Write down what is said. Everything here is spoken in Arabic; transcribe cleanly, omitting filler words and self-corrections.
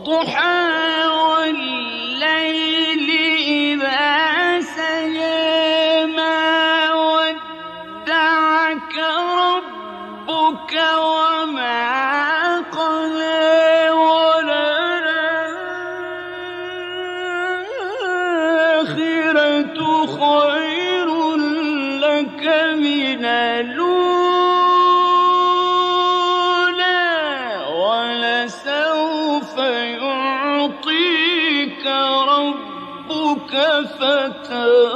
وَالضُّحَىٰ وَاللَّيْلِ إِذَا سَجَىٰ مَا وَدَّعَكَ رَبُّكَ وَمَا قَلَىٰ وَلَلْآخِرَةُ خَيْرٌ لَّكَ مِنَ الْأُولَىٰ وَلَسَوْفَ يُعْطِيكَ رَبُّكَ فَتَرْضَىٰ